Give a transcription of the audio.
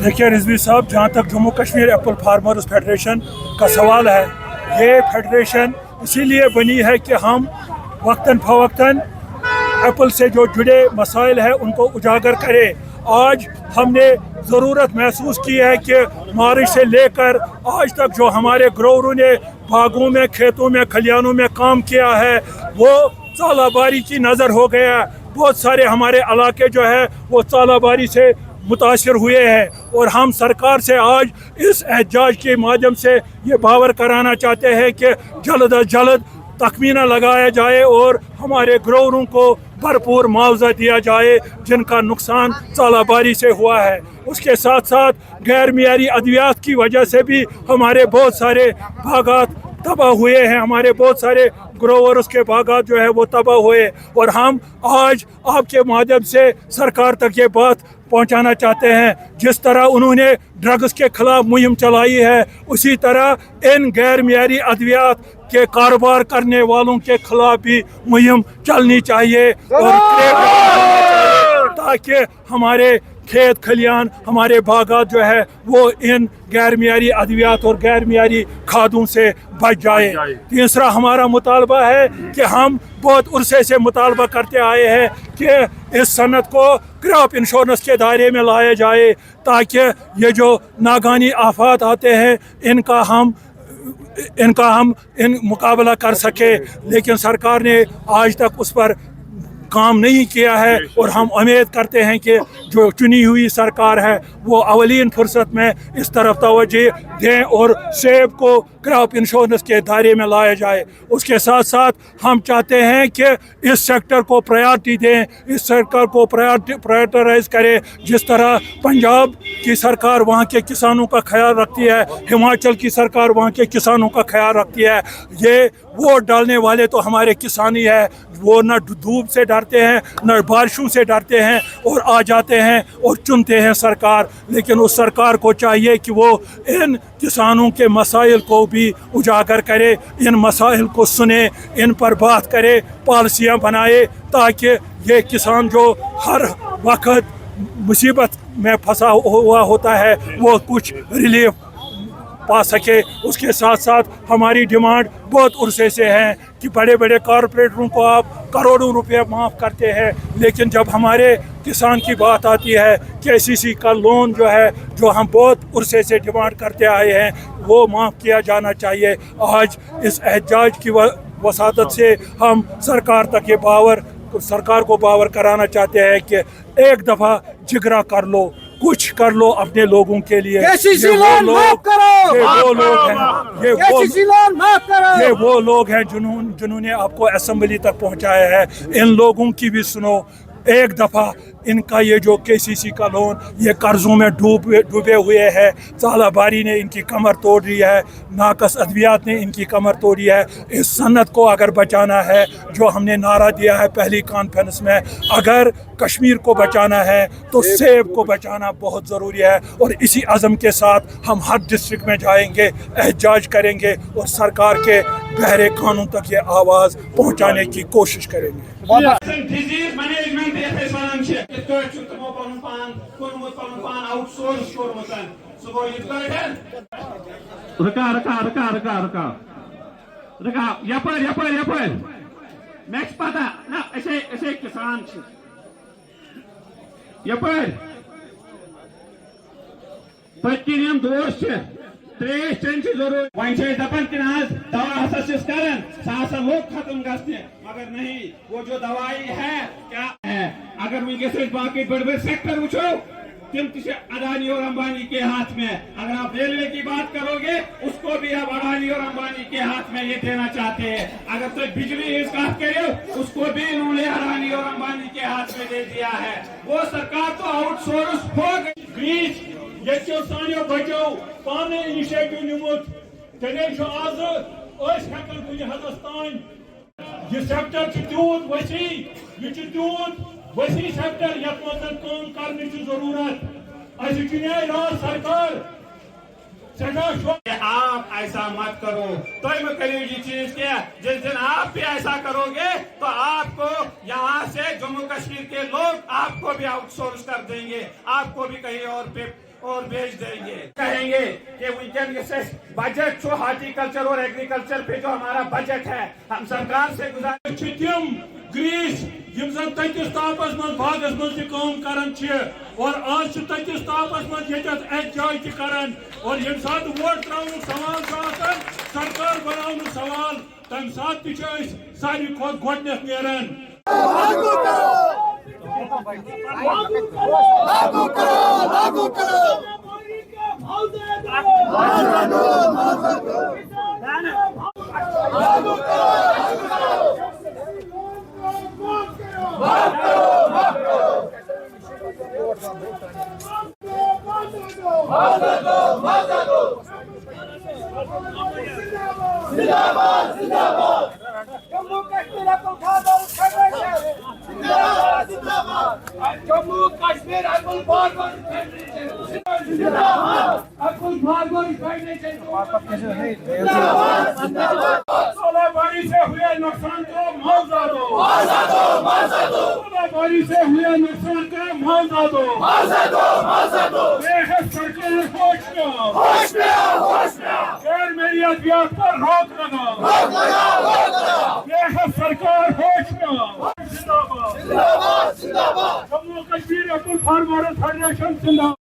देखिए रिजवी साहब, जहाँ तक Jammu Kashmir Apple farmers federation का सवाल है, ये फेडरेशन इसीलिए बनी है कि हम वक्तन फ़वक्तन एप्पल से जो जुड़े मसाइल हैं उनको उजागर करें। आज हमने ज़रूरत महसूस की है कि मार्च से लेकर आज तक जो हमारे ग्रोवरों ने बागों में, खेतों में, खलियानों में काम किया है वो सालाबारी की नज़र हो गया। बहुत सारे हमारे इलाके जो है वो सालाबारी से मुतासर हुए हैं और हम सरकार से आज इस एहतजाज के माध्यम से ये बावर कराना चाहते हैं कि जल्द अज जल्द तखमीना लगाया जाए और हमारे ग्रोवरों को भरपूर मुआवजा दिया जाए जिनका नुकसान सालाबारी से हुआ है। उसके साथ साथ गैर मियारी अद्वियात की वजह से भी हमारे बहुत सारे बागात तबाह हुए हैं, हमारे बहुत सारे ग्रोवर्स के बागात जो है वो तबाह हुए। और हम आज आपके माध्यम से सरकार तक ये बात पहुंचाना चाहते हैं, जिस तरह उन्होंने ड्रग्स के खिलाफ मुहिम चलाई है उसी तरह इन गैर मियारी अद्वियात के कारोबार करने वालों के खिलाफ भी मुहिम चलनी चाहिए और ताकि हमारे खेत खलियान, हमारे बागात जो है वो इन गैर मियारी अद्वियात और गैर मियारी खादों से बच जाए। तीसरा हमारा मुतालबा है कि हम बहुत उर्से से मुतालबा करते आए हैं कि इस सनत को क्रॉप इंश्योरेंस के दायरे में लाया जाए ताकि ये जो नागानी आफात आते हैं इनका हम मुकाबला कर सके। लेकिन सरकार ने आज तक उस पर काम नहीं किया है और हम उम्मीद करते हैं कि जो चुनी हुई सरकार है वो अवलीन फुर्सत में इस तरफ तवज्जो दें और सेब को क्रॉप इंश्योरेंस के दायरे में लाया जाए। उसके साथ साथ हम चाहते हैं कि इस सेक्टर को प्रायोरिटी दें, इस सेक्टर को प्रायोरिटाइज करें। जिस तरह पंजाब की सरकार वहाँ के किसानों का ख्याल रखती है, हिमाचल की सरकार वहाँ के किसानों का ख्याल रखती है, ये वोट डालने वाले तो हमारे किसान ही है। वो न धूप से डरते हैं न बारिशों से डरते हैं और आ जाते हैं और चुनते हैं सरकार। लेकिन उस सरकार को चाहिए कि वो इन किसानों के मसाइल को भी उजागर करे, इन मसाइल को सुने, इन पर बात करे, पॉलिसियाँ बनाए ताकि ये किसान जो हर वक्त मुसीबत में फंसा हुआ होता है वो कुछ रिलीफ पा सके। उसके साथ साथ हमारी डिमांड बहुत उर्से से है कि बड़े बड़े कॉरपोरेटरों को आप करोड़ों रुपए माफ़ करते हैं, लेकिन जब हमारे किसान की बात आती है KCC का लोन जो है, जो हम बहुत उर्से से डिमांड करते आए हैं, वो माफ़ किया जाना चाहिए। आज इस एहतजाज की वसादत से हम सरकार को बावर कराना चाहते हैं कि एक दफ़ा जिगरा कर लो, कुछ कर लो अपने लोगों के लिए। ये वो लोग हैं जिन्होंने आपको असेंबली तक पहुंचाया है। इन लोगों की भी सुनो एक दफ़ा। इनका ये जो KCC का लोन ये कर्ज़ों में डूबे हुए है, सालाबारी ने इनकी कमर तोड़ दी है, नाकस अद्वियात ने इनकी कमर तोड़ी है। इस सनत को अगर बचाना है, जो हमने नारा दिया है पहली कॉन्फ्रेंस में, अगर कश्मीर को बचाना है तो सेब को बचाना बहुत ज़रूरी है। और इसी अज़म के साथ हम हर डिस्ट्रिक्ट में जाएंगे, एहतजाज करेंगे और सरकार के गहरे कानून तक ये आवाज़ पहुँचाने की कोशिश करेंगे। किसान यपर पत्म दोस्त त्रेश चन जरूर वन दपान कि दवा हसा सह लोग खत्म गए, मगर नहीं, वो जो दवाई है क्या है। अगर वनकस बाकी बड़े बड़े सेक्टर वुचो तिम अडानी और अंबानी के हाथ में। अगर आप रेलवे की बात करोगे उसको भी आप अडानी और अंबानी के हाथ में ये देना चाहते हैं। अगर तो बिजली इस बात करो उसको भी इन्होंने अडानी और अंबानी के हाथ में दे दिया है। वो सरकार तो आउटसोर्स हो गई। ये सानियो बचो पाने इनिशिएटिव निमुत तेरे आज कुछ हदस तान ये सेक्टर तूत वसी, ये तूत वसी सेक्टर यथ मज काम करने की जरूरत। सरकार आप ऐसा मत करो, तो मैं करिए ये चीज क्या, जिस दिन आप भी ऐसा करोगे तो आपको यहाँ से जम्मू कश्मीर के लोग आपको भी आउटसोर्स कर देंगे, आपको भी कहीं और पे और बेच देंगे। कहेंगे कि वीकेंड बजट हॉर्टिकल्चर और एग्रीकल्चर पे जो हमारा बजट है हम सरकार से गुजारिश तम ग्रीस यम जन ततिस तापस मज बागस मज काम करन और आज ततिस तापस मज एक जाय करन और यम सात वोट त्राउन सवाल सरकार बनाउन सवाल तम सात सारी खोत गोडनेथ नेरन। लागू करो जम्मू कश्मीर जम्मू कश्मीर सोलाबारी से हुए नुकसान को मुआवजा दो, सोलाबारी से हुए नुकसान का मुआवजा दो। सरकार होश में आओ, गैर मेरी अद्वियात पर रोक लगाओ। सरकार होश में आओ। जिंदाबाद, जम्मू कश्मीर अब्दुल फार्मर फेडरेशन जिंदाबाद।